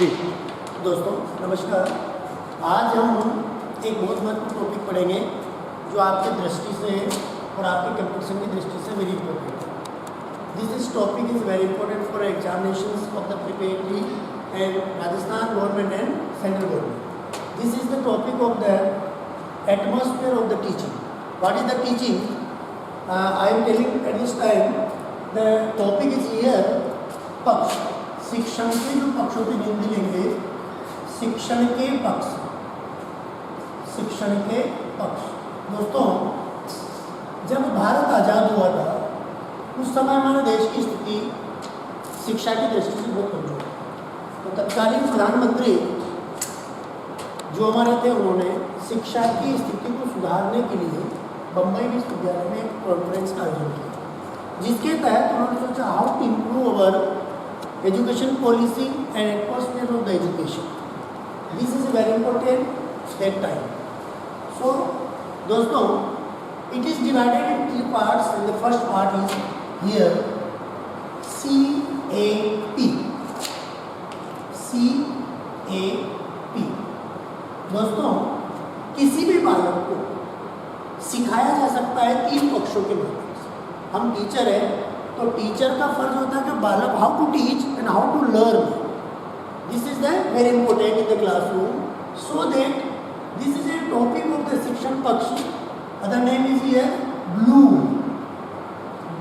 जी दोस्तों नमस्कार। आज हम एक बहुत महत्वपूर्ण टॉपिक पढ़ेंगे जो आपकी दृष्टि से और आपके कंपटीशन की दृष्टि से वेरी इंपॉर्टेंट है। This topic is very important for examinations of the preparatory and Rajasthan government and central government. This is the topic of the atmosphere of the teaching. What is the teaching? I am telling at this time the topic is here पक्ष। शिक्षण के जो पक्षों की हिंदी लेंगे, शिक्षण के पक्ष, शिक्षण के पक्ष। दोस्तों जब भारत आज़ाद हुआ था उस समय हमारे देश की स्थिति शिक्षा की दृष्टि से बहुत कमजोर। तो तत्कालीन प्रधानमंत्री जो हमारे थे उन्होंने शिक्षा की स्थिति को सुधारने के लिए बम्बई विश्वविद्यालय में एक कॉन्फ्रेंस का आयोजन किया, जिसके तहत उन्होंने सोचा how to improve our education policy and atmosphere of the education. This is very important that time. So दोस्तों it is divided in three parts and the first part is here CAP. CAP दोस्तों किसी भी बालक को सिखाया जा सकता है तीन पक्षों के माध्यम से। हम टीचर हैं तो टीचर का फर्ज होता है कि बालक how to teach and how to learn. This is the very important in the classroom so that this is a topic of the शिक्षण पक्ष। Other name is here Bloom.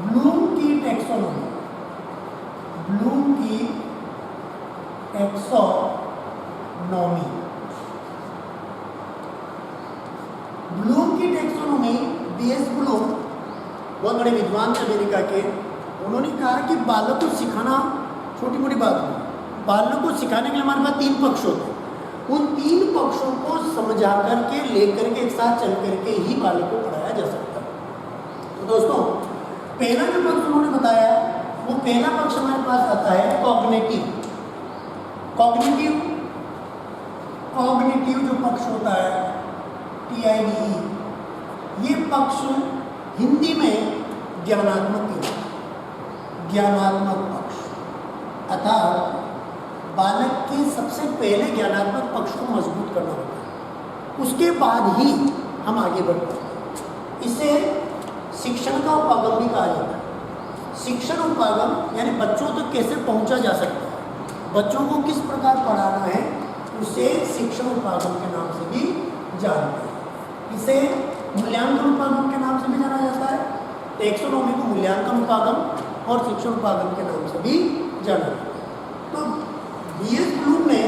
Bloom की टैक्सोनॉमी, ब्लूम की taxonomy. Bloom की taxonomy B S Bloom बहुत बड़े विद्वान थे America के। उन्होंने कहा कि बालक को सिखाना छोटी मोटी बात नहीं, बालक को सिखाने के लिए हमारे पास तीन पक्ष होते हैं। उन तीन पक्षों को समझा करके लेकर के एक साथ चल करके ही बालक को पढ़ाया जा सकता है। तो दोस्तों पहला जो पक्ष उन्होंने बताया वो पहला पक्ष हमारे पास आता है कॉग्निटिव। कॉग्निटिव कॉग्निटिव जो पक्ष होता है TIDE, ये पक्ष हिंदी में ज्ञानात्मक ज्ञानात्मक पक्ष, अर्थात बालक के सबसे पहले ज्ञानात्मक पक्ष को मजबूत करना होता है, उसके बाद ही हम आगे बढ़ते हैं। इसे शिक्षण का उपागम भी कहा जाता है। शिक्षण उपागम यानी बच्चों तक कैसे पहुंचा जा सकता है, बच्चों को किस प्रकार पढ़ाना है, उसे शिक्षण उपागम के नाम से भी जानते हैं। इसे मूल्यांकन उपागम के नाम से भी जाना जाता है। टैक्सोनॉमी को मूल्यांकन उपागम और शिक्षण उपागम के नाम से भी जाना जाता है। तो बीएस ब्लूम ने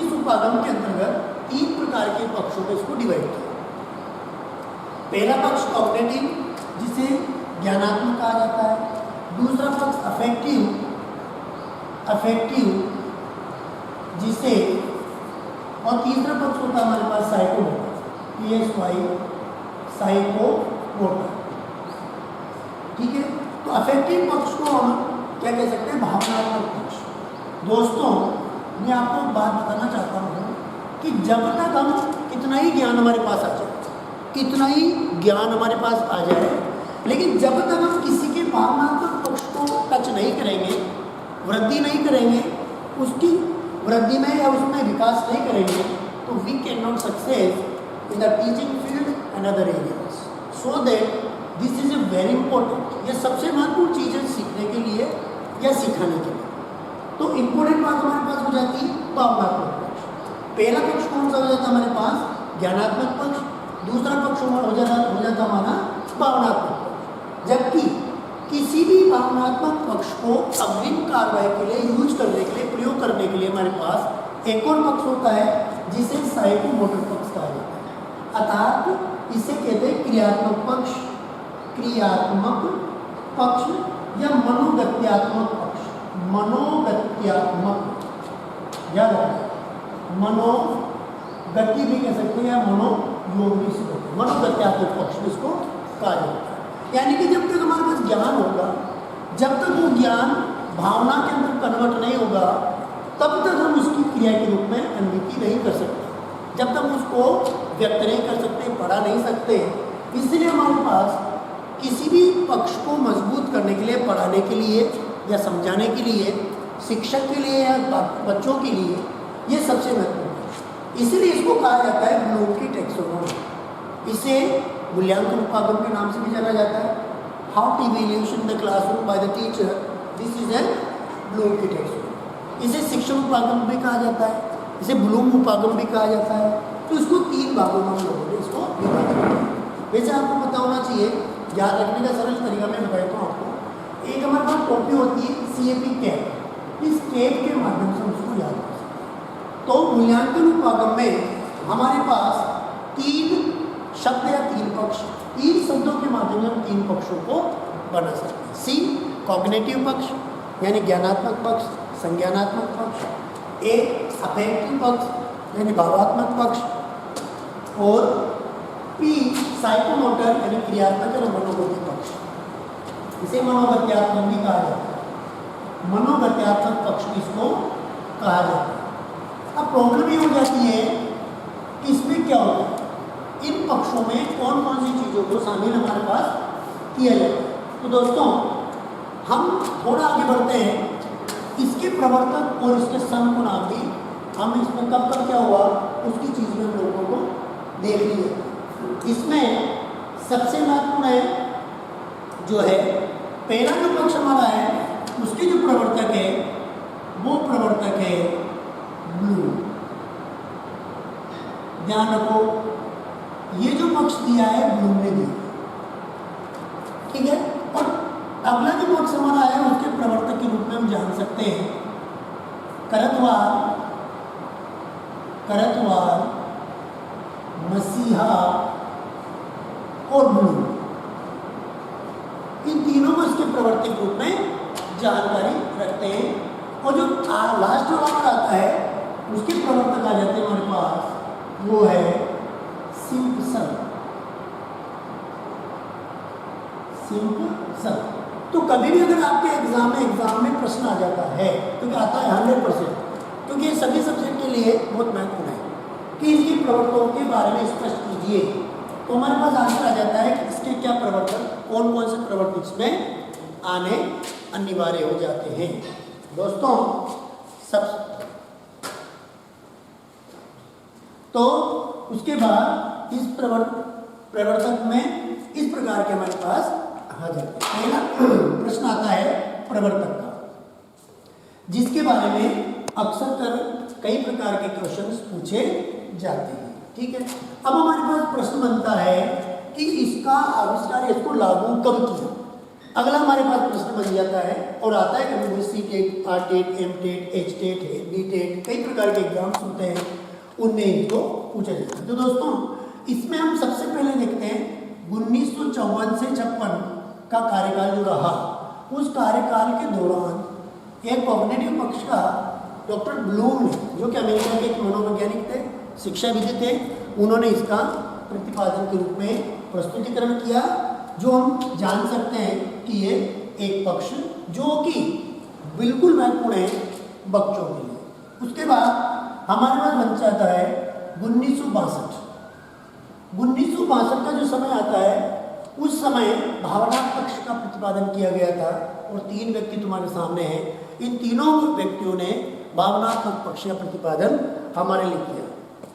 इस उपागम के अंतर्गत तीन प्रकार के पक्षों को इसको डिवाइड किया। पहला पक्ष कॉग्निटिव जिसे ज्ञानात्मक कहा जाता है, दूसरा पक्ष अफेक्टिव जिसे, और तीसरा पक्ष होता है हमारे पास साइकोमोटर PSY साइकोमोटर। ठीक है, तो अफेक्टिव पक्ष को हम क्या कह सकते हैं, भावनात्मक पक्ष। दोस्तों मैं आपको बात बताना चाहता हूँ कि जब तक हम कितना ही ज्ञान हमारे पास आ जाए, कितना ही ज्ञान हमारे पास आ जाए, लेकिन जब तक हम किसी के भावनात्मक पक्ष को टच नहीं करेंगे, वृद्धि नहीं करेंगे, उसकी वृद्धि में या उसमें विकास नहीं करेंगे, तो we can not success in the teaching field and other areas. So that this is a very important. ये सबसे महत्वपूर्ण चीज़ है सीखने के लिए या सिखाने के लिए। तो इम्पोर्टेंट बात हमारे पास हो जाती है भावनात्मक पक्ष। पहला पक्ष कौन सा हो जाता है हमारे पास, ज्ञानात्मक पक्ष। दूसरा पक्ष हो जाता हमारा भावनात्मक पक्ष। जबकि किसी भी भावनात्मक पक्ष को अग्रिम कार्रवाई के लिए यूज करने के लिए, प्रयोग करने के लिए हमारे पास एक और पक्ष होता है जिसे साइकोमोटर पक्ष कहा जाता है, अर्थात इसे कहते हैं क्रियात्मक पक्ष, क्रियात्मक पक्ष या मनोगत्यात्मक पक्ष। मनोगत्यात्मक, याद रखना, मनोगति भी कह सकते हैं या मनोयोग भी सकते हैं। मनोगत्यात्मक पक्ष इसको कहा जाता है। यानी कि जब तक हमारे पास ज्ञान होगा, जब तक वो ज्ञान भावना के अंदर कन्वर्ट नहीं होगा, तब तक हम उसकी क्रिया के रूप में अनुभूति नहीं कर सकते, जब तक उसको व्यक्त नहीं कर सकते, पढ़ा नहीं सकते। इसलिए हमारे पास किसी भी पक्ष को मजबूत करने के लिए, पढ़ाने के लिए या समझाने के लिए, शिक्षक के लिए या बच्चों के लिए ये सबसे महत्वपूर्ण है, इसीलिए इसको कहा जाता है ब्लूम की टैक्सोनॉमी। इसे मूल्यांकन उपागम के नाम से भी जाना जाता है। How to evaluation the classroom by the teacher, this is an Bloom की टैक्सोनॉमी। इसे शिक्षण उपागम भी कहा जाता है, इसे ब्लूम उपागम भी कहा जाता है। तो इसको 3 भागों में हम लोगों ने इसको विभाजित किया। वैसे आपको पता होना चाहिए, याद रखने का सरल तरीका मैं बताता हूँ आपको। एक हमारे पास टोपी होती है CAP कैप, इस कैप के माध्यम से हम उसको याद कर सकते हैं। तो मूल्यांकन उपागम में हमारे पास 3 शब्द या 3 पक्ष, 3 शब्दों के माध्यम से हम 3 पक्षों को बना सकते हैं। C कॉग्निटिव पक्ष यानी ज्ञानात्मक पक्ष, संज्ञानात्मक पक्ष। A अफेक्टिव पक्ष यानी भावात्मक पक्ष। और P साइकोमोटर यानी क्रियात्मक और मनोगतिक पक्ष। इसे मनोगत्यात्मक भी कहा जाता है, मनोगत्यात्मक पक्ष इसको कहा जाता है। अब प्रॉब्लम ये हो जाती है कि इसमें क्या होता है, इन पक्षों में कौन कौन सी चीज़ों को शामिल हमारे पास किया जाता है। तो दोस्तों हम थोड़ा आगे बढ़ते हैं, इसके प्रवर्तक और इसके सन को नाम भी हम इसमें कब कब क्या हुआ उसकी चीज़ में हम लोगों को देख लीजिए। इसमें सबसे महत्वपूर्ण है जो है पहला जो पक्ष हमारा है, उसके जो प्रवर्तक है वो प्रवर्तक है ब्लू। ध्यान रखो, ये जो पक्ष दिया है ब्लू ने दिया, ठीक है। और अगला जो पक्ष हमारा है उसके प्रवर्तक के रूप में हम जान सकते हैं करतवार, करतवार, मसीहा और ब्लू। इन तीनों को इसके प्रवर्तक रूप में जानकारी रखते हैं। और जो लास्ट जो हमारा आता है उसके प्रवर्तक आ जाते हैं हमारे पास, वो है सिम्पसन। सिम्पसन। तो कभी भी अगर आपके एग्जाम में प्रश्न आ जाता है, क्योंकि आता है 100%, क्योंकि ये सभी सब्जेक्ट के लिए बहुत महत्वपूर्ण है कि इसके प्रवर्तकों के बारे में स्पष्ट कीजिए, तो हमारे पास आंसर आ जाता है कि इसके क्या प्रवर्तक, कौन कौन से प्रवर्तक इसमें आने अनिवार्य हो जाते हैं। दोस्तों तो उसके बाद इस प्रवर्तक में इस प्रकार के हमारे पास आ जाते हैं। पहला प्रश्न आता है प्रवर्तक का, जिसके बारे में अक्सर कई प्रकार के क्वेश्चंस पूछे जाते हैं, ठीक है। अब हमारे पास प्रश्न बनता है कि इसका आविष्कार, इसको लागू कब किया। अगला हमारे पास प्रश्न बन जाता है और आता है कभी भी C-टेट, R-टेट, M-टेट, H-टेट, B-टेट, कई प्रकार के एग्जाम्स होते हैं, उनमें इनको पूछा जाता है। तो दोस्तों इसमें हम सबसे पहले देखते हैं 1954 से 56 का कार्यकाल जो रहा, उस कार्यकाल के दौरान एक कॉग्निटिव पक्ष का डॉक्टर ब्लूम ने, जो कि अमेरिका के एक मनोवैज्ञानिक थे, शिक्षाविद थे, उन्होंने इसका प्रतिपादन के रूप में प्रस्तुतिकरण किया, जो हम जान सकते हैं कि ये एक पक्ष जो कि बिल्कुल महत्वपूर्ण है बच्चों के लिए। उसके बाद हमारे पास बन जाता है 1962। 1962 का जो समय आता है, उस समय भावनात्मक पक्ष का प्रतिपादन किया गया था और 3 व्यक्ति तुम्हारे सामने हैं। इन तीनों व्यक्तियों ने भावनात्मक पक्ष का प्रतिपादन हमारे लिए किया।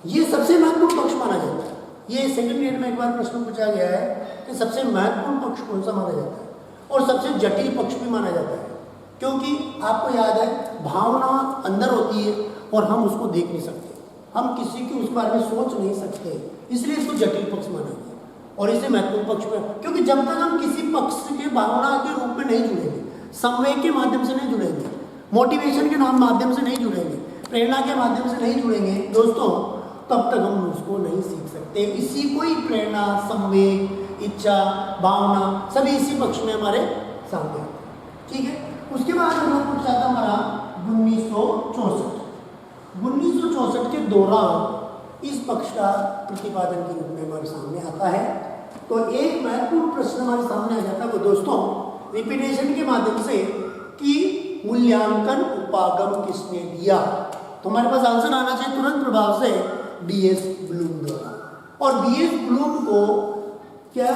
ये सबसे महत्वपूर्ण पक्ष माना जाता है। ये सेकंड ग्रेड में एक बार प्रश्न पूछा गया है कि सबसे महत्वपूर्ण पक्ष कौन सा माना जाता है, और सबसे जटिल पक्ष भी माना जाता है, क्योंकि आपको याद है भावना अंदर होती है और हम उसको देख नहीं सकते, हम किसी की उस बारे में सोच नहीं सकते, इसलिए इसको जटिल पक्ष माना गया। और इसे महत्वपूर्ण पक्ष में, क्योंकि जब तक हम किसी पक्ष के भावना के रूप में नहीं जुड़ेंगे, संवेग के माध्यम से नहीं जुड़ेंगे, मोटिवेशन के माध्यम से नहीं जुड़ेंगे, प्रेरणा के माध्यम से नहीं जुड़ेंगे दोस्तों, तब तक हम उसको नहीं सीख सकते। इसी को ही प्रेरणा, संवेग, इच्छा, भावना सभी इसी पक्ष में हमारे सामने आते हैं, ठीक है। उसके बाद हम कुछ आता हमारा 1964। 1964 के दौरान इस पक्ष का प्रतिपादन के रूप में हमारे सामने आता है। तो एक महत्वपूर्ण प्रश्न हमारे सामने आ जाता है वो दोस्तों रिपीटेशन के माध्यम से कि मूल्यांकन उपागम किसने दिया। तो हमारे पास आंसर आना चाहिए तुरंत प्रभाव से B.S. ब्लूम द्वारा। और B.S. ब्लूम को क्या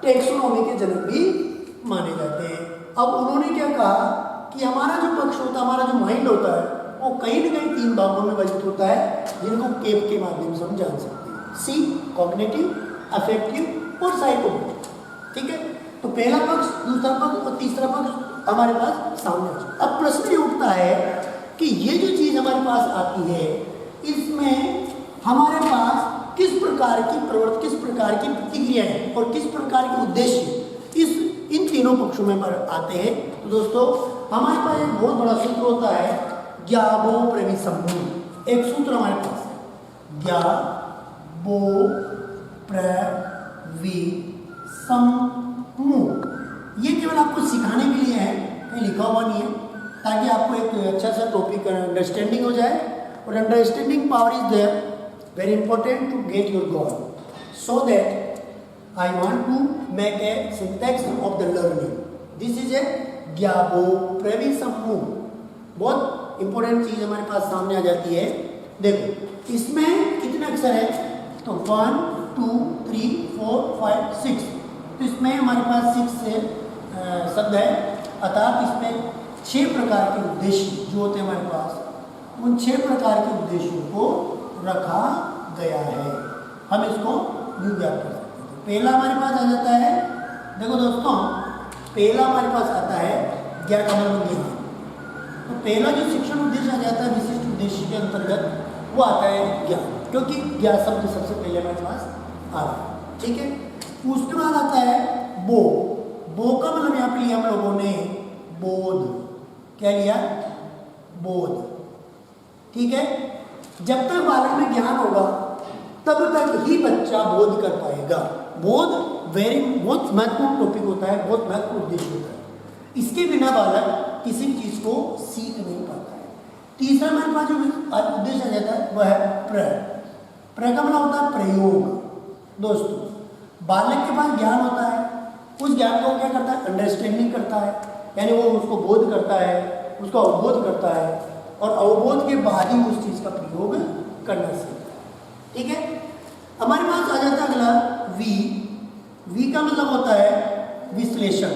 टैक्सोनॉमी के जनक भी माने जाते हैं। अब उन्होंने क्या कहा कि हमारा जो पक्ष होता है, हमारा जो माइंड होता है, वो कहीं ना कहीं 3 भागों में विभाजित होता है, जिनको केप के माध्यम से हम जान सकते हैं। सी कॉग्निटिव, अफेक्टिव और साइकोमोटर। ठीक है, तो पहला पक्ष, दूसरा पक्ष और तीसरा पक्ष हमारे पास सामने आ चुका। अब प्रश्न ये उठता है कि ये जो चीज हमारे पास आती है, इसमें हमारे पास किस प्रकार की प्रवृत्ति, किस प्रकार की प्रतिक्रियाएं और किस प्रकार के उद्देश्य इन तीनों पक्षों में आते हैं। तो दोस्तों हमारे पास एक बहुत बड़ा सूत्र होता है ज्ञाबो प्रविसम्मूह। एक सूत्र हमारे पास है ज्ञाबो प्रविसम्मूह। ये केवल आपको सिखाने के लिए है, कहीं लिखा हुआ नहीं है, ताकि आपको एक अच्छा सा टॉपिक अंडरस्टैंडिंग हो जाए। और understanding power is there very important to get your goal, so that I want to make a syntax of the learning. This is a ज्ञाबो प्रविसम्मूह। बहुत इंपॉर्टेंट चीज हमारे पास सामने आ जाती है। देखो इसमें कितने अक्षर है, तो 1 2 3 4 5 6, तो इसमें हमारे पास 6 शब्द है, अर्थात इसमें 6 प्रकार के उद्देश्य जो होते हैं हमारे पास, उन 6 प्रकार के उद्देश्यों को रखा गया है। हम इसको यूं ज्ञात कर सकते हैं। पहला हमारे पास आ जाता है, देखो दोस्तों, पहला हमारे पास आता है ज्ञान का मतलब ज्ञान। तो पहला जो शिक्षण उद्देश्य आ जाता है विशिष्ट उद्देश्य के अंतर्गत, वो आता है ज्ञान, क्योंकि ज्ञान शब्द सबसे पहले हमारे पास आ रहा है। ठीक है, उसके बाद आता है बो। बो का मतलब यहाँ पे लिया हम लोगों ने बोध। क्या लिया? बोध। ठीक है, जब तक बालक में ज्ञान होगा तब तक ही बच्चा बोध कर पाएगा। बोध बहुत महत्वपूर्ण टॉपिक होता है, बहुत महत्वपूर्ण उद्देश्य होता है। इसके बिना बालक किसी भी चीज को सीख नहीं पाता है। तीसरा हमारे पास जो उद्देश्य आ जाता है वह है प्र। प्र का मतलब होता है प्रयोग। दोस्तों बालक के पास ज्ञान होता है, उस ज्ञान को क्या करता है? अंडरस्टैंडिंग करता है, यानी वो उसको बोध करता है, उसका अवबोध करता है, और अवबोध के बाद ही उस चीज का प्रयोग करना सीखता है। ठीक है, हमारे पास आ जाता है अगला वी। वी का मतलब होता है विश्लेषण।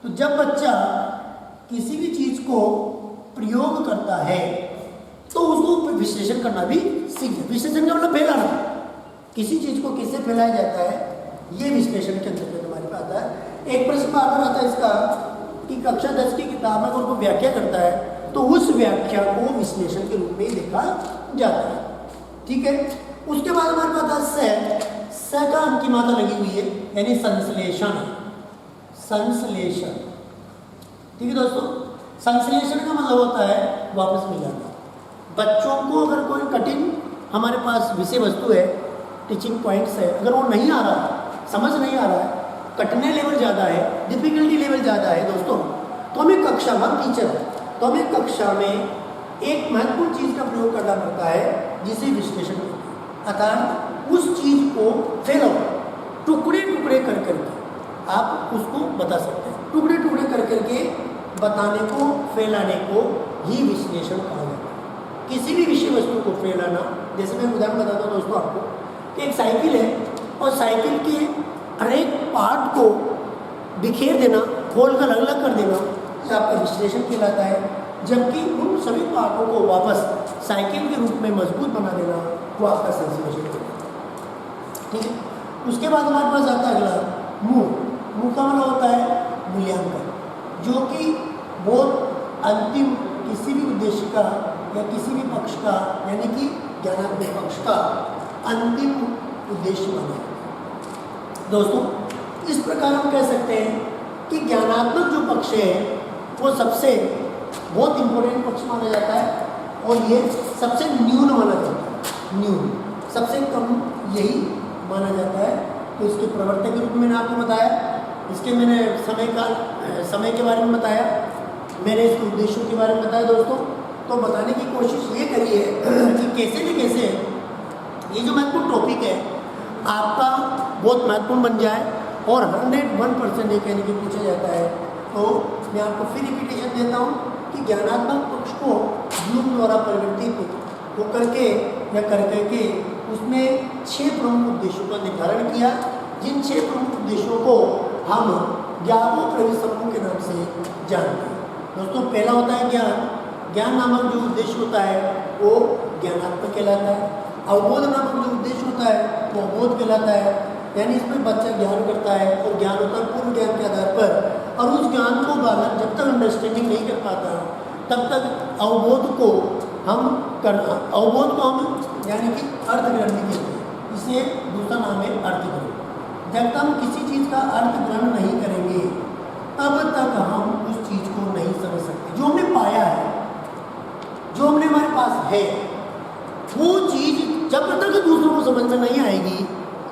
तो जब बच्चा किसी भी चीज को प्रयोग करता है तो उसको विश्लेषण करना भी सीख। विश्लेषण का मतलब फैलाना, किसी चीज को किससे फैलाया जाता है, ये विश्लेषण के अंतर्गत हमारे पास आता है। एक प्रश्न बार आता है इसका कि कक्षा 10 की किताब में उनको व्याख्या करता है, तो उस व्याख्या को विश्लेषण के रूप में देखा जाता है। ठीक है, उसके बाद हमारे पास आता है स का अंक की मात्रा लगी हुई है, यानी संश्लेषण। संश्लेषण, ठीक है दोस्तों, संश्लेषण का मतलब होता है वापस मिलाना। बच्चों को अगर कोई कठिन हमारे पास विषय वस्तु है, टीचिंग पॉइंट्स है, अगर वो नहीं आ रहा है, समझ नहीं आ रहा है, कठिनाई लेवल ज़्यादा है, डिफिकल्टी लेवल ज़्यादा है दोस्तों, तो हमें कक्षा में टीचर है, तो हमें कक्षा में एक महत्वपूर्ण चीज़ का प्रयोग करना पड़ता है जिसे विश्लेषण कहते हैं। अर्थात उस चीज़ को फैलाओ, टुकड़े टुकड़े कर करके आप उसको बता सकते हैं। टुकड़े टुकड़े कर करके बताने को, फैलाने को ही विश्लेषण कहा जाता है। किसी भी विषय वस्तु को फैलाना, जैसे मैं उदाहरण बताता हूँ दोस्तों आपको, एक साइकिल है और साइकिल के हर एक पार्ट को बिखेर देना, खोल कर अलग अलग कर देना, ये आपका विश्लेषण कहलाता है। जबकि उन सभी पार्टों को वापस साइकिल के रूप में मजबूत बना देना, वो आपका संश्लेषण कहलाता है। ठीक है, उसके बाद हमारे पास आता है अगला मूल। मूल का मतलब होता है मूल्यांकन, जो कि बहुत अंतिम किसी भी उद्देश्य का या किसी भी पक्ष का, यानी कि ज्ञानात्मक पक्ष का अंतिम उद्देश्य बना है। दोस्तों इस प्रकार हम कह सकते हैं कि ज्ञानात्मक जो पक्ष है वो सबसे बहुत इंपॉर्टेंट पक्ष माना जाता है, और ये सबसे न्यून माना जाता है। न्यून, सबसे कम यही माना जाता है। तो इसके प्रवर्तक के रूप में मैंने आपको बताया, इसके मैंने समय के बारे में बताया, मैंने इसके उद्देश्यों के बारे में बताया दोस्तों। तो बताने की कोशिश ये करी है कि कैसे भी कैसे ये जो महत्वपूर्ण टॉपिक है आपका बहुत महत्वपूर्ण बन जाए और 101% ये कहने की पूछा जाता है। तो मैं आपको फिर रिपीटेशन देता हूँ कि ज्ञानात्मक पक्ष को ब्लूम द्वारा परिवर्तित होकर के या कर करके उसमें 6 प्रमुख उद्देश्यों का निर्धारण किया, जिन 6 प्रमुख उद्देश्यों को हम ज्ञाबो प्रविसम्मूह के नाम से जानते हैं। दोस्तों पहला होता है ज्ञान, ज्ञान नामक जो उद्देश्य होता है वो ज्ञानात्मक कहलाता है। अवबोध नामक जो उद्देश्य होता है वो अवबोध कहलाता है। यानी इसमें बच्चा ज्ञान करता है और ज्ञान होता है पूर्व ज्ञान के आधार पर, और उस ज्ञान को बालक जब तक अंडरस्टैंडिंग नहीं कर पाता तब तक अवबोध को हम करना, अवबोध को हम यानी कि अर्थग्रहण भी कहते हैं। इसे दूसरा नाम है अर्थग्रहण। जब तक हम किसी चीज़ का अर्थग्रहण नहीं करेंगे तब तक हम उस चीज़ को नहीं समझ सकते। जो हमने पाया है, जो हमने हमारे पास है, वो चीज़ जब तक दूसरों को समझ में नहीं आएगी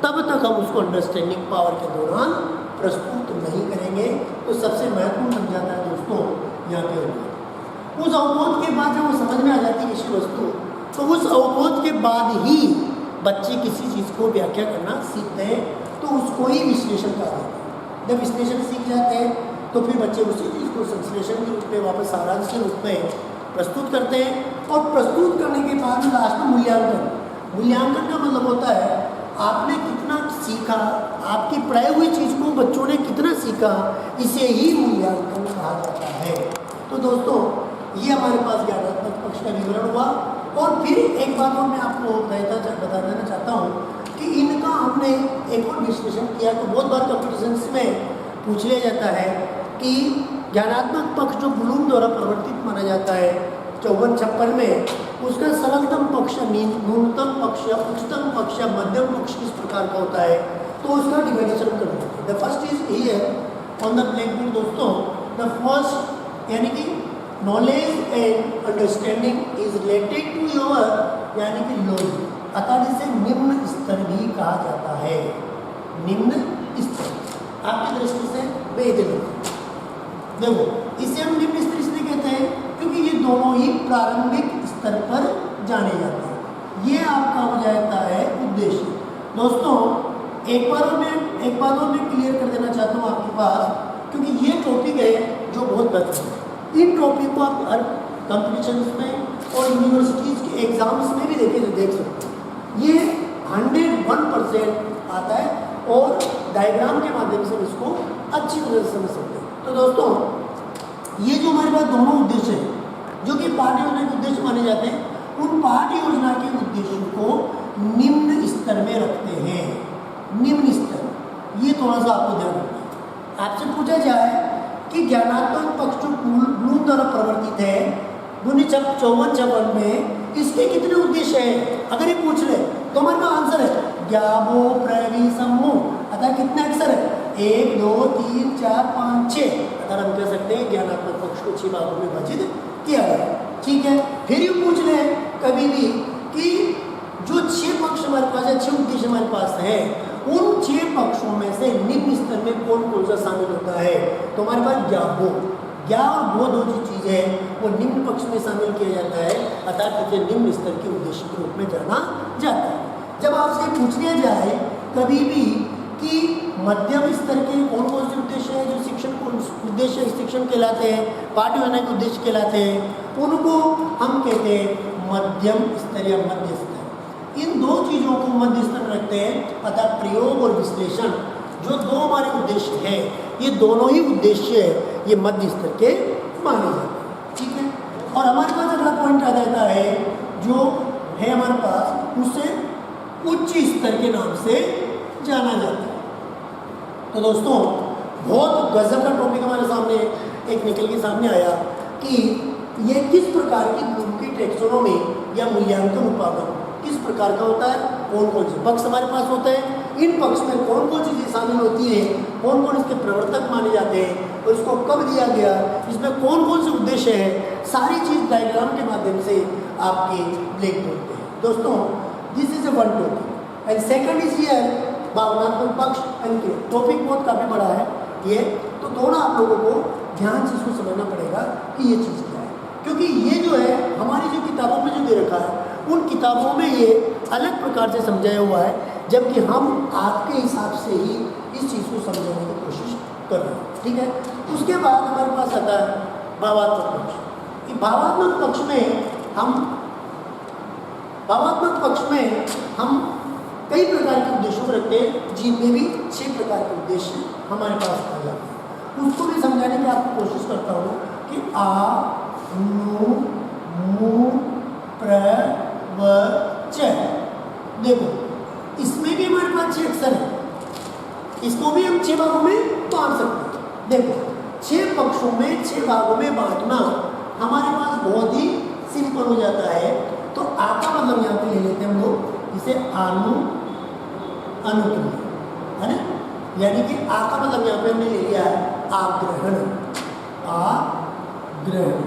तब तक हम उसको अंडरस्टैंडिंग पावर के दौरान प्रस्तुत नहीं करेंगे। तो सबसे महत्वपूर्ण बन जाता है दोस्तों यहाँ पे उस अवबोध के बाद जब वो समझ में आ जाती है किसी वस्तु, तो उस अवबोध के बाद ही बच्चे किसी चीज़ को व्याख्या करना सीखते हैं, तो उसको ही विश्लेषण कहा जाता है। जब विश्लेषण सीख जाते हैं तो फिर बच्चे उसी चीज़ को संश्लेषण के रूप में वापस सारांश के रूप में प्रस्तुत करते हैं, और प्रस्तुत करने के बाद लास्ट में मूल्यांकन। मूल्यांकन का मतलब होता है आपने कितना सीखा, आपकी पढ़ाई हुई चीज़ को बच्चों ने कितना सीखा, इसे ही मूल्यांकन कहा जाता है। तो दोस्तों ये हमारे पास ज्ञानात्मक पक्ष का विवरण हुआ। और फिर एक बात और मैं आपको बता देना चाहता हूँ कि इनका हमने एक और विश्लेषण किया। तो बहुत बार कॉम्पिटिशन्स में पूछ लिया जाता है कि ज्ञानात्मक पक्ष जो ब्लूम द्वारा प्रवर्तित माना जाता है 54-56 में, उसका सरलतम पक्ष, न्यूनतम पक्ष या उच्चतम पक्ष या मध्यम पक्ष किस प्रकार का होता है, तो उसका डिवाइडेशन कर देते हैं। The first is here on the black board दोस्तों। द फर्स्ट यानी कि knowledge and understanding is related to your यानी कि लॉजिक, अतः इसे निम्न स्तर भी कहा जाता है। निम्न स्तर आपकी दृष्टि से बेहतर देखो, इसे हम निम्न स्तर इसलिए कहते हैं क्योंकि ये दोनों ही प्रारंभिक स्तर पर जाने जाते हैं। ये आपका हो जाता है उद्देश्य। दोस्तों एक बात और मैं क्लियर कर देना चाहता हूँ आपके पास, क्योंकि ये टॉपिक है जो बहुत बेहतर है। इन टॉपिक को आप हर कॉम्पिटिशन में और यूनिवर्सिटीज़ के एग्जाम्स में भी देख सकते हैं। ये 101% आता है और डायग्राम के माध्यम से इसको अच्छी तरह से समझ सकते हैं। तो दोस्तों ये जो हमारे पास दोनों उद्देश्य हैं जो कि पाठ्य योजना के उद्देश्य माने जाते हैं, उन पाठ्य योजना के उद्देश्यों को निम्न स्तर में रखते हैं। निम्न स्तर ये थोड़ा सा आपको ध्यान रखना है। आपसे पूछा जाए कि ज्ञानात्मक पक्ष जो ब्लूम द्वारा प्रवर्तित है 54-56 में, इसके कितने उद्देश्य हैं? अगर ये पूछ ले तो हमारे पास आंसर है ज्ञाबो प्रवि समूह। अतः कितने अक्षर है? 1 2 3 4 5 6। अगर हम कह सकते हैं ज्ञानात्मक पक्ष को 6 भागों में विभाजित किया गया। ठीक है, फिर ये पूछ ले कभी भी कि जो 6 पक्ष हमारे पास है, 6 उद्देश्य हमारे पास है, उन 6 पक्षों में से निम्न स्तर में कौन कौन सा शामिल होता है? तो हमारे पास ज्ञा और बो दो जो चीज़ है वो निम्न पक्ष में शामिल किया जाता है, अर्थात इसे निम्न स्तर के उद्देश्य के रूप में जाना जाता है। जब आपसे पूछ लिया जाए कभी भी कि मध्यम स्तर के कौन कौन से उद्देश्य हैं जो शिक्षण को उद्देश्य शिक्षण कहलाते हैं, पाठ्य योजना के उद्देश्य कहलाते हैं, उनको हम कहते हैं मध्यम स्तर या मध्य स्तर। इन दो चीज़ों को मध्य स्तर रखते हैं, अतः प्रयोग और विश्लेषण जो दो हमारे उद्देश्य हैं, ये दोनों ही उद्देश्य ये मध्य स्तर के माने जाते हैं। ठीक है, और हमारे पास अगला पॉइंट आ जाता है जो है हमारे पास, उसे उच्च स्तर के नाम से जाना जाता है। तो दोस्तों बहुत गजब का टॉपिक हमारे सामने एक निकल के सामने आया कि ये किस प्रकार की ब्लूम की टैक्सोनॉमी या मूल्यांकन उपागम किस प्रकार का होता है, कौन कौन से पक्ष हमारे पास होते हैं, इन पक्ष में कौन कौन सी चीज़ें शामिल होती हैं, कौन कौन इसके प्रवर्तक माने जाते हैं और इसको कब दिया गया, इसमें कौन कौन से उद्देश्य हैं, सारी चीज़ डायग्राम के माध्यम से आपके ब्लैक बोर्ड पे है। दोस्तों this is A one topic and second is here भावनात्मक पक्ष एंड क्रिया। टॉपिक बहुत काफ़ी बड़ा है ये, तो थोड़ा आप लोगों को ध्यान से इसको समझना पड़ेगा कि ये चीज़ क्या है, क्योंकि ये जो है हमारी जो किताबों में जो दे रखा है उन किताबों में ये अलग प्रकार से समझाया हुआ है, जबकि हम आपके हिसाब से ही इस चीज़ को समझाने की कोशिश कर रहे हैं। ठीक है, उसके बाद हमारे पास आता है भावात्मक पक्ष। भावात्मक पक्ष में हम कई प्रकार के उद्देश्यों को रखते हैं, जिनमें भी 6 प्रकार के उद्देश्य हमारे पास आ जाते हैं। उसको भी समझाने की आपको कोशिश करता हूँ कि आ नु मू प्र व च। देखो इसमें भी हमारे पास 6 अक्षर है, इसको भी हम 6 भागों में बांट सकते हैं। देखो 6 पक्षों में 6 भागों में बांटना हमारे पास बहुत ही सिंपल हो जाता है। तो आ का मतलब यहाँ पे ले लेते हैं हम लोग इसे अनुक्रिया, है ना। यानी कि आ का मतलब यहाँ पे हमने ले लिया है आग्रहण, आग्रहण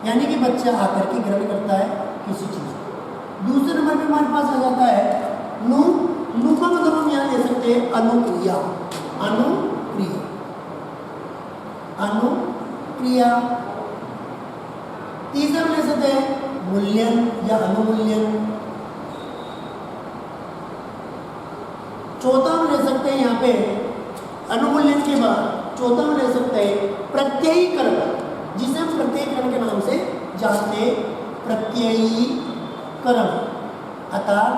यानी कि बच्चा आकर के ग्रहण करता है किसी चीज को। दूसरे नंबर पे हमारे पास आ जाता है नु, नु का मतलब हम यहाँ ले सकते हैं अनुक्रिया, अनुक्रिया, अनुक्रिया। तीसरा ले सकते हैं मूल्यन या अनुमूल्यन। चौथा में ले सकते हैं यहाँ पे अनुमूल्यन के बाद चौथा में ले सकते हैं प्रत्ययीकरण, जिसे हम प्रत्ययीकरण के नाम से जानते हैं। प्रत्ययीकरण अर्थात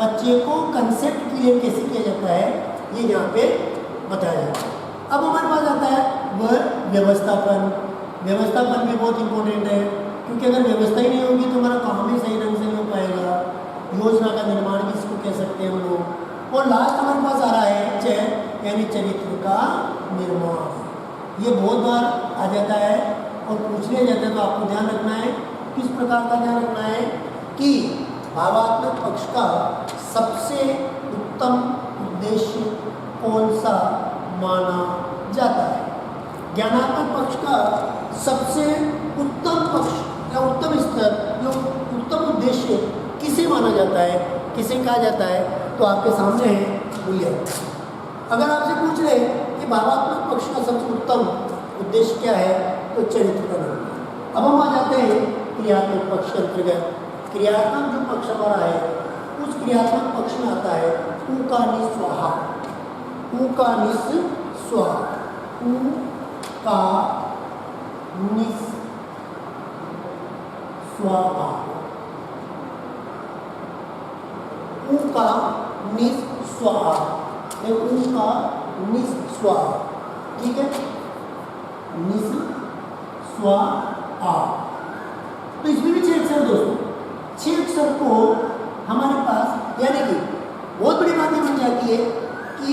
बच्चे को कंसेप्ट क्लियर कैसे किया जाता है ये यहाँ पे बताया जाता है। अब हमारे पास आता है वह व्यवस्थापन। व्यवस्थापन भी बहुत इंपॉर्टेंट है, क्योंकि अगर व्यवस्था ही नहीं होगी तो हमारा काम ही सही ढंग से नहीं हो पाएगा। योजना का निर्माण भी इसको कह सकते हैं हम लोग। और लास्ट हमारे पास आ रहा है च, यानी चरित्र का निर्माण। ये बहुत बार आ जाता है और पूछने जाता है, तो आपको ध्यान रखना है। किस प्रकार का ध्यान रखना है कि भावात्मक पक्ष का सबसे उत्तम उद्देश्य कौन सा माना जाता है। ज्ञानात्मक पक्ष का सबसे उत्तम पक्ष या उत्तम स्तर या उत्तम उद्देश्य किसे माना जाता है, किसे कहा जाता है, तो आपके सामने है मूल्यांकन। अगर आपसे पूछ रहे कि भावात्मक पक्ष का सबसे उत्तम उद्देश्य क्या है, तो चरित्र का निर्माण। अब हम आ जाते हैं क्रियात्मक पक्ष के अंतर्गत। क्रियात्मक जो पक्ष हमारा है उस क्रियात्मक पक्ष में आता है ऊ का निस्वाहा, ऊ का निस्वाहा, ऊ का निस्वाहा, ऊ का निस्वाहा, ऊ का निस्वाहा, ठीक है, निस्वाहा। तो इसमें भी 6 अक्षर दोस्तों, 6 अक्षर को हमारे पास, यानी कि बहुत बड़ी बात ये बन जाती है कि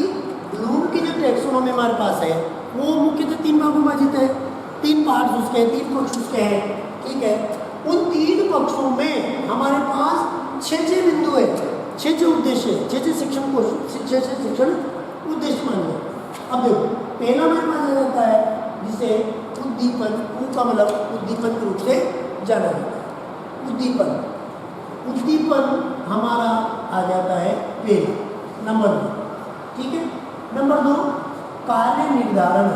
ब्लूम की जो टैक्सोनॉमी हमारे पास है वो मुख्यतः 3 भागों में विभाजित है। 3 पार्ट्स उसके हैं, 3 पक्ष उसके हैं, ठीक है। उन 3 पक्षों में हमारे पास 6 बिंदु है, 6 उद्देश्य है, 6 शिक्षण को 6 शिक्षण उद्देश्य मानिए। अब देखो पहला हमारे पास आ जाता है जिसे उद्दीपन, ऊ का मतलब उद्दीपन के रूप से जाना जाता है। उद्दीपन, उद्दीपन हमारा आ जाता है पहला नंबर 2, ठीक है। नंबर 2 कार्य निर्धारण।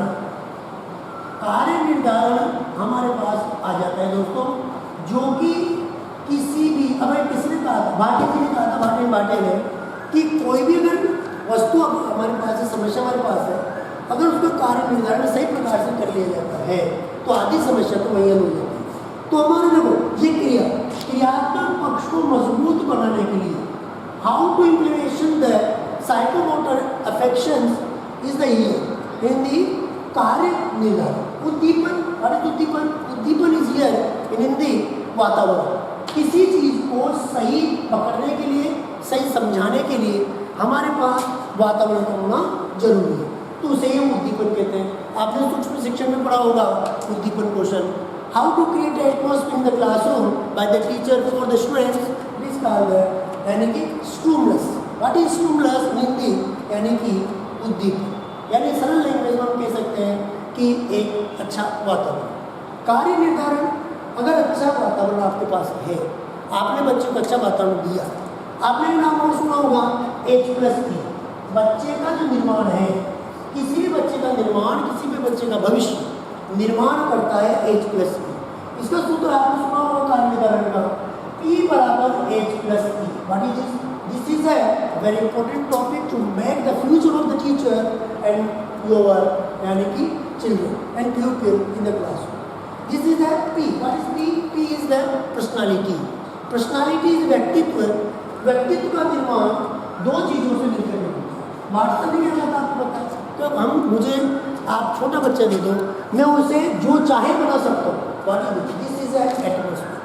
कार्य निर्धारण हमारे पास आ जाता है दोस्तों, जो कि किसी भी, अब किसने कहा था, भाटे जी ने कहा था, भाटे ने कि कोई भी अगर वस्तु हमारे पास है, समस्या हमारे पास है, अगर उसका कार्य निर्धारण सही प्रकार से कर लिया जाता है तो आधी समस्या तो वही हल हो जाती है। तो हमारे देखो ये क्रियात्मक पक्ष को मजबूत बनाने के लिए how to implementation the psychomotor affections is the here in the कार्य निर्धारण। उद्दीपन, उद्दीपन, उद्दीपन इज हियर इन हिंदी वातावरण। किसी चीज को सही पकड़ने के लिए, सही समझाने के लिए हमारे पास वातावरण का होना जरूरी है, तो उसे ही हम उद्दीपन कहते हैं। आपने सूक्ष्म शिक्षण में पढ़ा होगा उद्दीपन question, how to create atmosphere in the classroom by the teacher for the students, this called यानी कि stimulus. What is stimulus in Hindi, यानी कि उद्दीपन, यानी सरल लैंग्वेज में हम कह सकते हैं कि एक अच्छा वातावरण। कार्य निर्धारण, अगर अच्छा वातावरण आपके पास है, आपने बच्चे को अच्छा वातावरण दिया, आपने नाम और सुना होगा H+E, बच्चे का जो निर्माण है, किसी भी बच्चे का निर्माण, किसी भी बच्चे का भविष्य निर्माण करता है H+E। इसका सूत्र आपने सुना होगा कार्य निर्धारण का, P = H+E। What is this? This is a very important topic to make the future of the teacher and your, यानी कि children and pupil in the classroom. This is the P. What is P? P is the personality. Personality is व्यक्तित्व। व्यक्तित्व का निर्माण 2 चीजों से मिलकर होता है। वास्तव में क्या होता है आपको पता है? जब मुझे आप छोटा बच्चा दे दो, मैं उसे जो चाहे बना सकता हूँ। What is this is an atmosphere,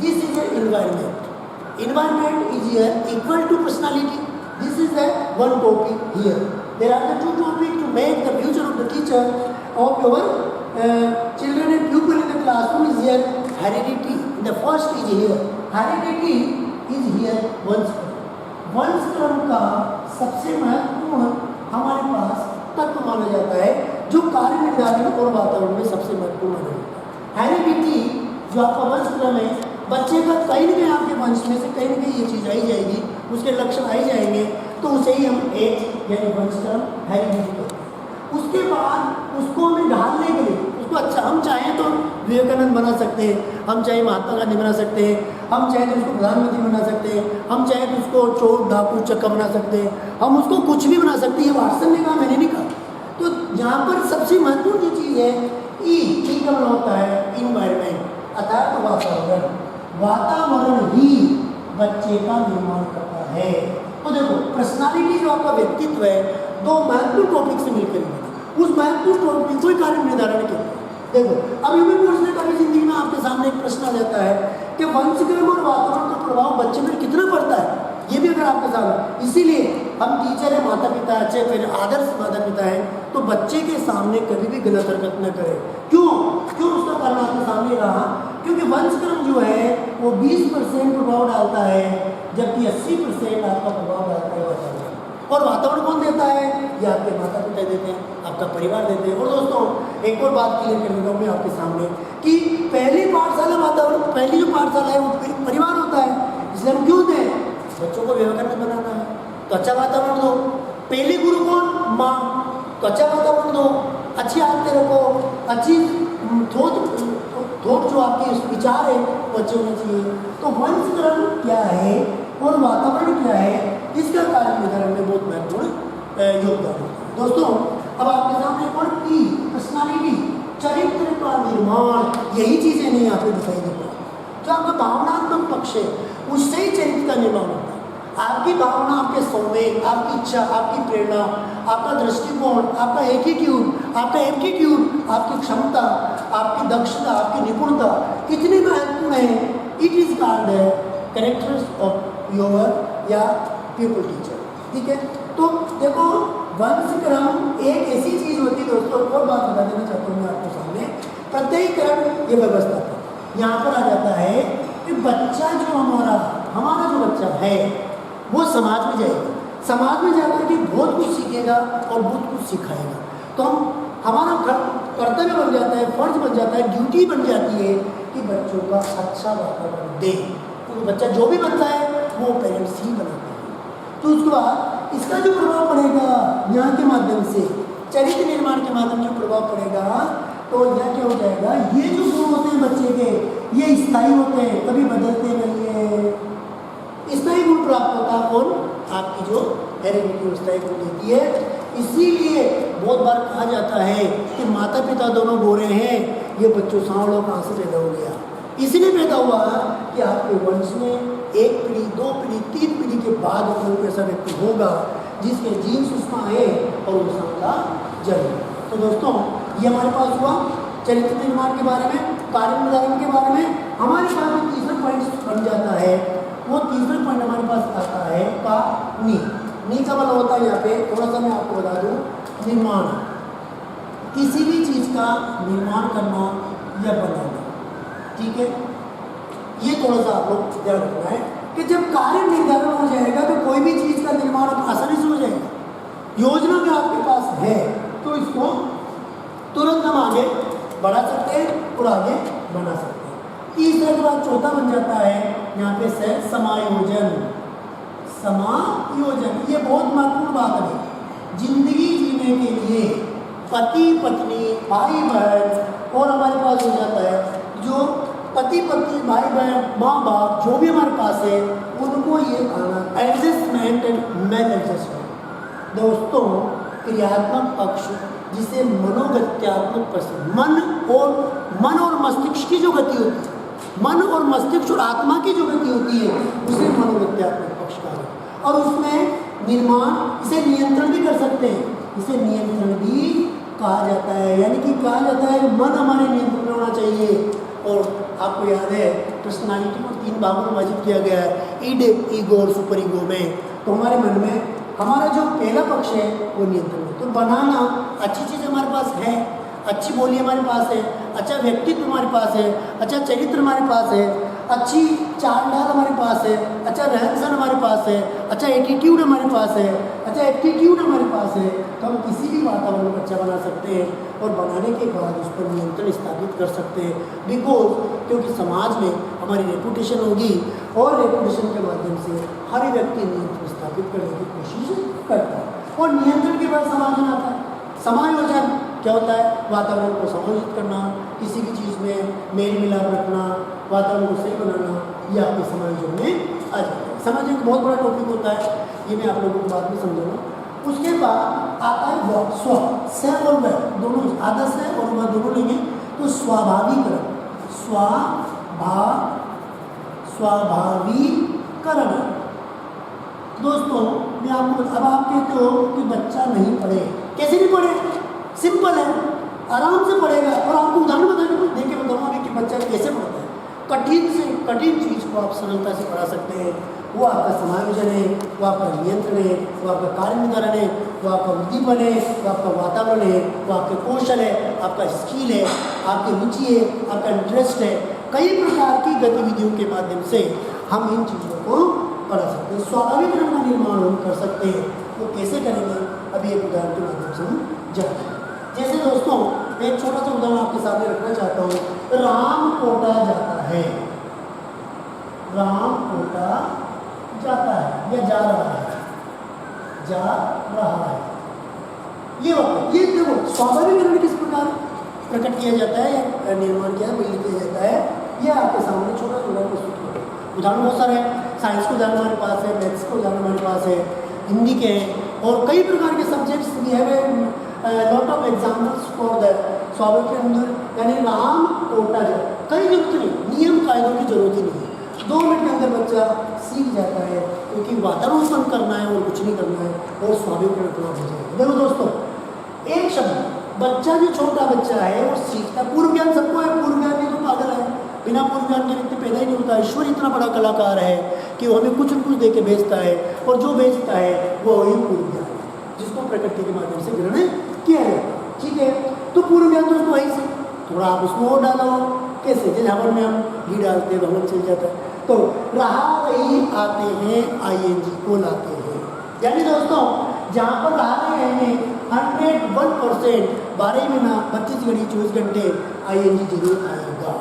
this is an environment. Environment is here equal to personality, this is the one topic here. There are the two topic to make the future of the teacher of your children and pupil in the classroom is here heredity. The first is here heredity is here वंशक्रम का सबसे महत्वपूर्ण हमारे पास तत्व माना जाता है जो कार्य निर्धारण और वातावरण में सबसे महत्वपूर्ण माना जाता है। हेरिडिटी जो आपका वंशक्रम है, बच्चे का कहीं न कहीं आपके वंश में से कहीं न कहीं ये चीज़ आई जाएगी, उसके लक्षण आई जाएंगे, तो उसे ही हम एज यानी वंशक्रम हेरिडिटी कहते हैं। उसके बाद उसको हमें ढालने के लिए उसको अच्छा, हम चाहें तो विवेकानंद बना सकते हैं, हम चाहे महात्मा गांधी बना सकते हैं, हम चाहे तो उसको प्रधानमंत्री बना सकते हैं, हम चाहे तो उसको चोर डाकू चक्का बना सकते हैं, हम उसको कुछ भी बना सकते हैं। ये वाटसन ने कहा, मैंने नहीं कहा। तो यहाँ पर सबसे महत्वपूर्ण जो चीज़ है ई का मतलब होता है इन्वायरमेंट, अर्थात वातावरण। वातावरण ही बच्चे का निर्माण करता है। तो देखो पर्सनालिटी जो आपका व्यक्तित्व है दो महत्वपूर्ण टॉपिक से मिलकर बना, उस महत्वपूर्ण टॉपिक कोई कार्य निर्धारण के देखो। अब यूपी बोर्ड से कभी जिंदगी में आपके सामने एक प्रश्न आ जाता है कि वंशक्रम और वातावरण का प्रभाव बच्चे पर कितना पड़ता है, ये भी अगर आपके सामने। इसीलिए हम टीचर है, माता पिता अच्छे फिर आदर्श माता पिता है, तो बच्चे के सामने कभी भी गलत हरकत न करें। क्यों उसका कारण आपके सामने रहा, क्योंकि वंशक्रम जो है वो 20% प्रभाव डालता है, जबकि 80% आपका प्रभाव डालता है वातावरण। और वातावरण कौन देता है? ये आपके माता पिता देते हैं, आपका परिवार देते हैं। और दोस्तों एक और बात क्लियर कर देता हूँ मैं आपके सामने कि पहली पाठशाला वातावरण, पहली जो पाठशाला है वो परिवार होता है। इसलिए हम क्यों दें? बच्चों को विवेकानंद बनाना है तो अच्छा वातावरण दो। पहले गुरु कौन? माँ। तो अच्छा वातावरण दो, अच्छी आदतें रखो, अच्छी थोट जो आपके विचार है वो अच्छे होने चाहिए। तो वंशक्रम क्या है और वातावरण क्या है, इसका कार्य निर्धारण में बहुत महत्वपूर्ण योगदान है। दोस्तों अब आपके सामने और की पर्सनालिटी, चरित्र का निर्माण, यही चीज़ें नहीं यहाँ पे दिखाई देता। जो आपका भावनात्मक पक्ष है उससे ही चरित्र का निर्माण होता है। आपकी भावना, आपके संवेग, आपकी इच्छा, आपकी प्रेरणा, आपका दृष्टिकोण, आपका एटीट्यूड, आपका एप्टीट्यूड, आपकी क्षमता, आपकी दक्षता, आपकी निपुणता कितनी महत्वपूर्ण है। It is called the characters of your या पीपल टीचर। ठीक है, तो देखो वंशक्रम एक ऐसी चीज होती है दोस्तों, और बात बता देना चाहता हूँ मैं आपके सामने। प्रत्येकरण ये व्यवस्था था, यहाँ पर आ जाता है कि बच्चा जो हमारा जो बच्चा है वो समाज में जाएगा, समाज में जाकर के बहुत कुछ सीखेगा और बहुत कुछ सिखाएगा। तो हमारा कर्तव्य बन जाता है, फर्ज बन जाता है, ड्यूटी बन जाती है कि बच्चों का अच्छा वातावरण दे। तो बच्चा जो भी बनता है वो पेरेंट्स ही बनाते हैं। तो उसके बाद इसका जो प्रभाव पड़ेगा यहाँ के माध्यम से, चरित्र निर्माण के माध्यम से प्रभाव पड़ेगा, तो यह क्या हो जाएगा, ये जो गुण होते हैं बच्चे के ये स्थायी होते हैं, कभी बदलते नहीं है। स्थायी गुण प्राप्त होता है कौन? आपकी जो हेरिडिटी स्थायी गुण देती है। इसीलिए बहुत बार कहा जाता है कि माता पिता दोनों गोरे हैं, ये बच्चों सांवलों कहाँ से पैदा हो गया? इसलिए पैदा हुआ कि आपके वंश में एक पीढ़ी, दो पीढ़ी, तीन पीढ़ी के बाद कोई ऐसा व्यक्ति होगा जिसके जीन्स उसमें आए और वो सांवला जन्म। तो दोस्तों ये हमारे पास हुआ चरित्र निर्माण के बारे में, कार्य निर्धारण के बारे में। हमारे पास जो तीसरा पॉइंट बन जाता है, वो तीसरा पॉइंट हमारे पास आता है का नी का मतलब होता है यहाँ पे थोड़ा सा मैं आपको बता दूँ, निर्माण, किसी भी चीज़ का निर्माण करना या बनाना। ठीक है, ये थोड़ा सा आप लोग ध्यान रखना है कि जब कार्य निर्धारण हो जाएगा तो कोई भी चीज़ का निर्माण आसानी से हो जाएगा। योजना में आपके पास है तो इसको तुरंत हम आगे बढ़ा सकते हैं और आगे बना सकते हैं। तीसरे के बाद चौथा बन जाता है यहाँ पे से समायोजन। समायोजन ये बहुत महत्वपूर्ण बात है। जिंदगी जीने के लिए पति पत्नी, भाई बहन और हमारे पास हो जाता है जो पति पत्नी, भाई बहन, माँ बाप जो भी हमारे पास है उनको ये आना एडजस्टमेंट एंड मैन एडजस्टमेंट। दोस्तों क्रियात्मक पक्ष जिसे मनोगत्यात्मक पक्ष, मन और मस्तिष्क की जो गति होती है, मन और मस्तिष्क और आत्मा की जो गति होती है उसे मनोगत्यात्मक पक्ष कहा है। और उसमें निर्माण, इसे नियंत्रण भी कर सकते हैं, इसे नियंत्रण भी कहा जाता है, यानी कि कहा जाता है मन हमारे नियंत्रण में होना चाहिए। और आपको याद है पर्सनालिटी को 3 भागों में विभाजित किया गया है, ईड, ईगो और सुपर ईगो में। तो हमारे मन में हमारा जो पहला पक्ष है वो नियंत्रण है। तो बनाना, अच्छी चीज़ हमारे पास है, अच्छी बोली हमारे पास है, अच्छा व्यक्तित्व हमारे पास है, अच्छा चरित्र हमारे पास है, अच्छी चाल ढाल हमारे पास है, अच्छा रहन सहन हमारे पास है, अच्छा एटीट्यूड हमारे पास है, अच्छा एप्टीट्यूड हमारे पास है, तो हम किसी भी वातावरण को अच्छा बना सकते हैं और बनाने के बाद उस पर नियंत्रण स्थापित कर सकते हैं। बिकॉज क्योंकि समाज में हमारी रेपुटेशन होगी और रेपुटेशन के माध्यम से हर व्यक्ति नियंत्रण स्थापित करने की कोशिश करता है। और नियंत्रण के बाद समाधान आता है। समायोजन क्या होता है? वातावरण को समायोजित करना, किसी भी चीज़ में मेल मिलाप रखना, वातावरण को सही बनाना, ये आपके समायोजन में आ जाता है। समायोजन एक बहुत बड़ा टॉपिक होता है, ये मैं आप लोगों को बाद में समझाऊंगा। उसके बाद आता है व, स्व, स और व दोनों, आधा से और वह दोनों लेंगे तो स्वाभाविकरण, स्वाभाविकरण। दोस्तों मैं आपको, अब आप कहते हो कि बच्चा नहीं पढ़े, कैसे नहीं पढ़े? सिंपल है, आराम से पढ़ेगा। और आपको उदाहरण बताने दे के बताऊंगा कि बच्चा कैसे पढ़ता है। कठिन से कठिन चीज़ को आप सरलता से पढ़ा सकते हैं। वो आपका समायोजन है, वो आपका नियंत्रण है, वो आपका कार्य निर्धारण है, वो आपका उद्दीपन है, वो आपका वातावरण है, वो आपके कौशल है, आपका स्किल है, आपकी रुचि है, आपका इंटरेस्ट है। कई प्रकार की गतिविधियों के माध्यम से हम इन चीज़ों को पढ़ा सकते हैं। स्वाभाविक ढंग का निर्माण हम कर सकते हैं। वो कैसे करेंगे, अभी एक उदाहरण के माध्यम से हम जानते हैं। जैसे दोस्तों मैं एक छोटा सा उदाहरण आपके सामने रखना चाहता हूँ। राम कोटा जाता है, राम कोटा जाता है या जा रहा है, जा रहा है। ये वाक्य, ये देखो स्वाभाविक किस प्रकार प्रकट किया जाता है या निर्माण किया जाता है, ये आपके सामने छोटा सा उदाहरण प्रस्तुत करो। उदाहरण बहुत सारे हैं, साइंस को उदाहरण हमारे पास है, मैथ्स को उदाहरण हमारे पास है, हिंदी के हैं और कई प्रकार के सब्जेक्ट्स भी है। Lot of examples for the स्वाभाविक के अंदर, यानी राम कोटा जाए, कई जरूरत नहीं, नियम कायदों की जरूरत ही नहीं है। 2 मिनट के अंदर बच्चा सीख जाता है, क्योंकि वातावरण उत्पन्न करना है और कुछ नहीं करना है और स्वाभाविक हो जाएगा। देखो दोस्तों, एक शब्द, बच्चा जो छोटा बच्चा है वो सीखता, पूर्व ज्ञान सबको है, पूर्व ज्ञान नहीं तो पागल है, बिना पूर्व ज्ञान के व्यक्ति पैदा ही नहीं होता। ईश्वर इतना बड़ा कलाकार है कि वो हमें कुछ न कुछ दे के भेजता है और जो भेजता है वो ही पूर्व ज्ञान है, जिसको प्रकृति के माध्यम से ग्रहण किया है। ठीक है, तो पूर्व ज्ञान दोस्तों वहीं से थोड़ा आप उसमें और डालो, कैसे? जैसे हवन में हम घी डालते हैं तो हवन चल जाता है। तो रहा रही आते हैं ING को लाते हैं, यानी दोस्तों जहाँ पर रहा रहे हैं 101% 12 महीना 25 घड़ी 24 घंटे ING जरूर आएगा।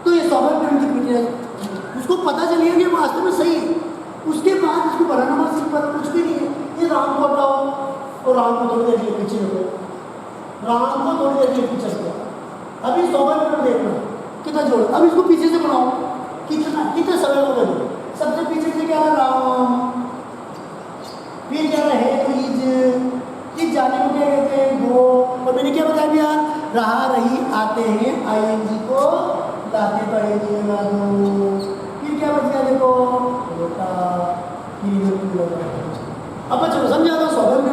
तो ये स्वाभाविक उसको पता चलेगा कि वास्तव में सही है। उसके बाद इसको बनाना बस सिंपल, कुछ भी नहीं है। ये राम को हटाओ और राम को थोड़ी देर के पीछे रखो, राम को थोड़ी देर के पीछे रखो। अभी स्वाभाविक देखना कितना जोड़, अब इसको पीछे से बनाओ, कितना समय हो गया। सबसे पीछे से क्या है? राम, फिर क्या है? तो इज जाने को क्या कहते हैं? गो। और मैंने क्या बताया भैया? रहा रही आते हैं ING को लाते तो ING लगा दो। फिर क्या बच गया? देखो लोटा, अब बच्चों समझा दो। स्वाभाविक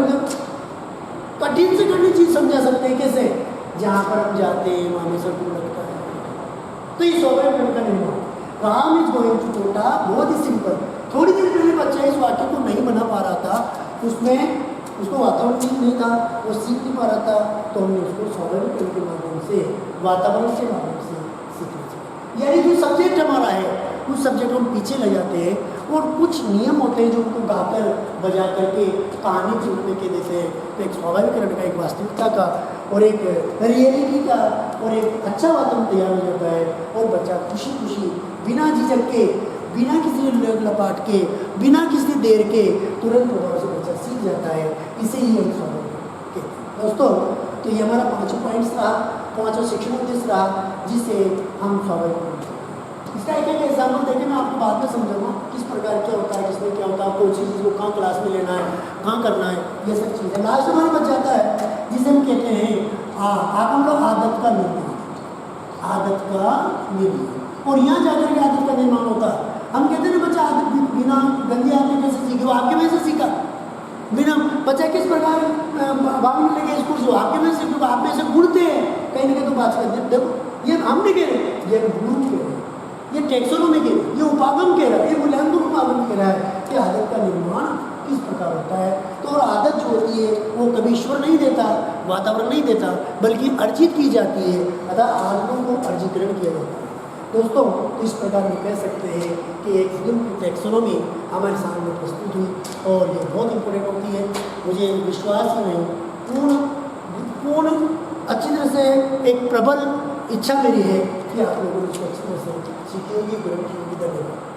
कठिन से कठिन चीज समझा सकते हैं, कैसे? जहाँ पर हम जाते हैं वहाँ हमें सब लगता है। तो ये स्वाभाविक का निर्माण, Ram is going to Kota, बहुत ही सिंपल। थोड़ी देर पहले बच्चा इस वाक्य को नहीं बना पा रहा था, उसमें उसको वातावरण ठीक नहीं था, वो सीख नहीं पा रहा था, तो हमने उसको स्वाभाविक के माध्यम से, वातावरण के माध्यम से सीखना चाहिए। यानी जो सब्जेक्ट हमारा है उस सब्जेक्ट को हम पीछे ले जाते हैं और कुछ नियम होते हैं जो उनको गाकर बजा करके कहानी के रूप में कह देते हैं। तो एक स्वाभाविकरण का, एक वास्तविकता का और एक रियलिटी का और एक अच्छा वातावरण तैयार हो जाता है और बच्चा खुशी खुशी बिना झिझक के, बिना किसी लपाट के, बिना किसी देर के तुरंत प्रभाव से बच्चा सीख जाता है। इसे ही हम स्वाभाविक कहते हैं। दोस्तों तो ये हमारा 5 पॉइंट्स रहा, 5 शिक्षण उद्देश्य रहा जिसे हम स्वाभाविक। इसका एक एग्जाम्पल देके मैं आपको बाद में समझाऊंगा किस प्रकार क्या होता है, किसमें क्या होता है, कौन सी चीज़ को कहाँ क्लास में लेना है, कहाँ करना है, ये सब चीज़ें। लास्ट हमारा बच जाता है जिसे हम कहते हैं आप हम लोग आदत का निर्माण, आदत का निर्माण। और यहाँ जाकर के आदत का निर्माण होता है। हम कहते हैं ना बच्चा आदत बिना गंदी आदत कैसे सीखे, वो आपके वजह से सीखा, बिना बच्चा किस प्रकार भाग लेके स्कूल से आपके में से आप में से गुणते हैं कहीं ना कहीं तो बात कर देखो ये हम नहीं कह रहे, ये गुण कह रहे हैं, ये टेक्सोनोमी कह रहे, ये उपागम कह रहा है, ये मूल्यांकन उपागम कह रहा है कि आदत का निर्माण किस प्रकार होता है। तो आदत जो होती है वो कभी ईश्वर नहीं देता, वातावरण नहीं देता, बल्कि अर्जित की जाती है, अतः आदतों को अर्जितकरण किया जाता है। दोस्तों इस प्रकार हम कह सकते हैं कि एक फिल्म की टेक्सोनोमी हमारे सामने प्रस्तुत हुई और ये बहुत इम्पोर्टेंट होती है। मुझे विश्वास ही नहीं, पूर्ण अच्छी तरह से एक प्रबल इच्छा मेरी है कि आप लोगों को इसको अच्छी तरह से सीखेंगे, ग्रहण की धन्यवाद।